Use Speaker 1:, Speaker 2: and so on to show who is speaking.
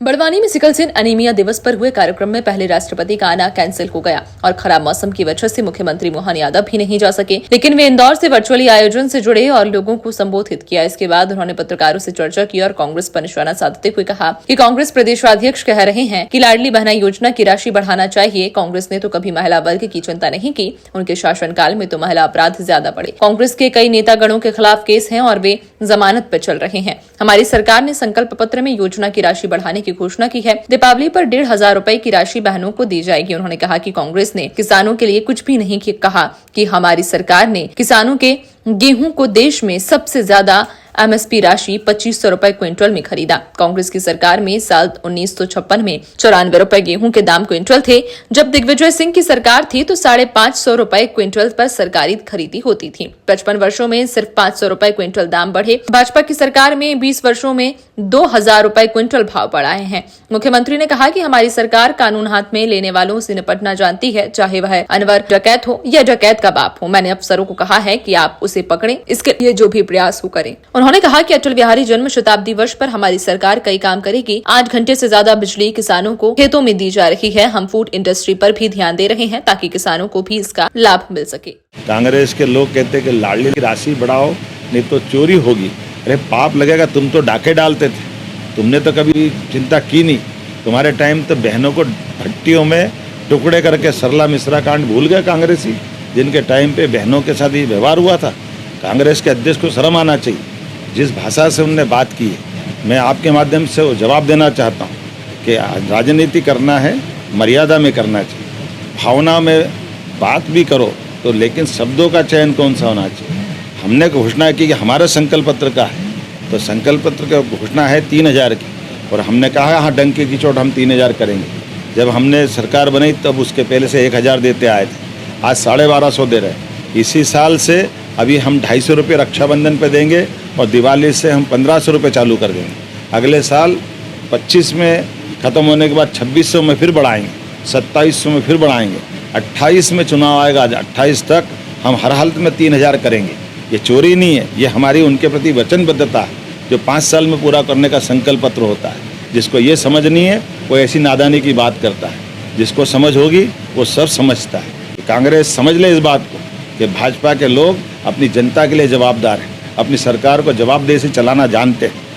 Speaker 1: बड़वानी में sickle cell anaemia दिवस पर हुए कार्यक्रम में पहले राष्ट्रपति का आना कैंसिल हो गया और खराब मौसम की वजह से मुख्यमंत्री मोहन यादव भी नहीं जा सके, लेकिन वे इंदौर से वर्चुअली आयोजन से जुड़े और लोगों को संबोधित किया। इसके बाद उन्होंने पत्रकारों से चर्चा की और कांग्रेस पर निशाना साधते हुए कहा कि कांग्रेस प्रदेशाध्यक्ष कह रहे हैं कि लाडली बहना योजना की राशि बढ़ाना चाहिए। कांग्रेस ने तो कभी महिला वर्ग की चिंता नहीं की, उनके शासनकाल में तो महिला अपराध ज्यादा बढ़े। कांग्रेस के कई नेतागणों के खिलाफ केस हैं और वे जमानत पर चल रहे हैं। हमारी सरकार ने संकल्प पत्र में योजना की राशि बढ़ाने की घोषणा की है। दीपावली पर 1,500 रुपए की राशि बहनों को दी जाएगी। उन्होंने कहा कि कांग्रेस ने किसानों के लिए कुछ भी नहीं कहा कि हमारी सरकार ने किसानों के गेहूं को देश में सबसे ज्यादा एमएसपी राशि 2,500 रुपए क्विंटल में खरीदा। कांग्रेस की सरकार में साल 1956 में 94 रुपए गेहूं के दाम क्विंटल थे। जब दिग्विजय सिंह की सरकार थी तो 550 रुपए क्विंटल पर सरकारी खरीदी होती थी। 55 वर्षों में सिर्फ 500 रुपए क्विंटल दाम बढ़े। भाजपा की सरकार में 20 वर्षों में 2,000 रुपए क्विंटल भाव बढ़ाए हैं। मुख्यमंत्री ने कहा कि हमारी सरकार कानून हाथ में लेने वालों से निपटना जानती है, चाहे वह अनवर डकैत हो या डकैत का बाप हो। मैंने अफसरों को कहा है कि आप उसे पकड़ें, इसके लिए जो भी प्रयास हो करें। उन्होंने कहा कि अटल बिहारी जन्म शताब्दी वर्ष पर हमारी सरकार कई काम करेगी। 8 घंटे से ज्यादा बिजली किसानों को खेतों में दी जा रही है। हम फूड इंडस्ट्री पर भी ध्यान दे रहे हैं ताकि किसानों को भी इसका लाभ मिल सके।
Speaker 2: कांग्रेस के लोग कहते हैं कि लाडली की राशि बढ़ाओ नहीं तो चोरी होगी। अरे पाप लगेगा, तुम तो डाके डालते थे, तुमने तो कभी चिंता की नहीं। तुम्हारे टाइम तो बहनों को भट्टियों में टुकड़े करके सरला मिश्रा कांड भूल गए कांग्रेसी, जिनके टाइम पे बहनों के साथ ये व्यवहार हुआ था। कांग्रेस के अध्यक्ष को शर्म आना चाहिए। जिस भाषा से उनने बात की है, मैं आपके माध्यम से वो जवाब देना चाहता हूँ कि राजनीति करना है, मर्यादा में करना चाहिए। भावना में बात भी करो तो, लेकिन शब्दों का चयन कौन सा होना चाहिए। हमने घोषणा की कि हमारे संकल्प पत्र का है, तो संकल्प पत्र का घोषणा है 3,000 की, और हमने कहा हाँ डंके की चोट हम 3,000 करेंगे। जब हमने सरकार बनाई तब उसके पहले से 1,000 देते आए थे, आज 1,250 दे रहे हैं। इसी साल से अभी हम 250 रुपये रक्षाबंधन पे देंगे और दिवाली से हम 1,500 रुपये चालू कर देंगे। अगले साल 25 में ख़त्म होने के बाद 2,600 में फिर बढ़ाएंगे, 2,700 में फिर बढ़ाएंगे, 28 में चुनाव आएगा, 28 तक हम हर हालत में 3,000 करेंगे। ये चोरी नहीं है, ये हमारी उनके प्रति वचनबद्धता है जो 5 साल में पूरा करने का संकल्प पत्र होता है। जिसको ये समझ नहीं है वो ऐसी नादानी की बात करता है, जिसको समझ होगी वो सब समझता है। कांग्रेस समझ ले इस बात को कि भाजपा के लोग अपनी जनता के लिए जवाबदार हैं, अपनी सरकार को जवाबदेही से चलाना जानते हैं।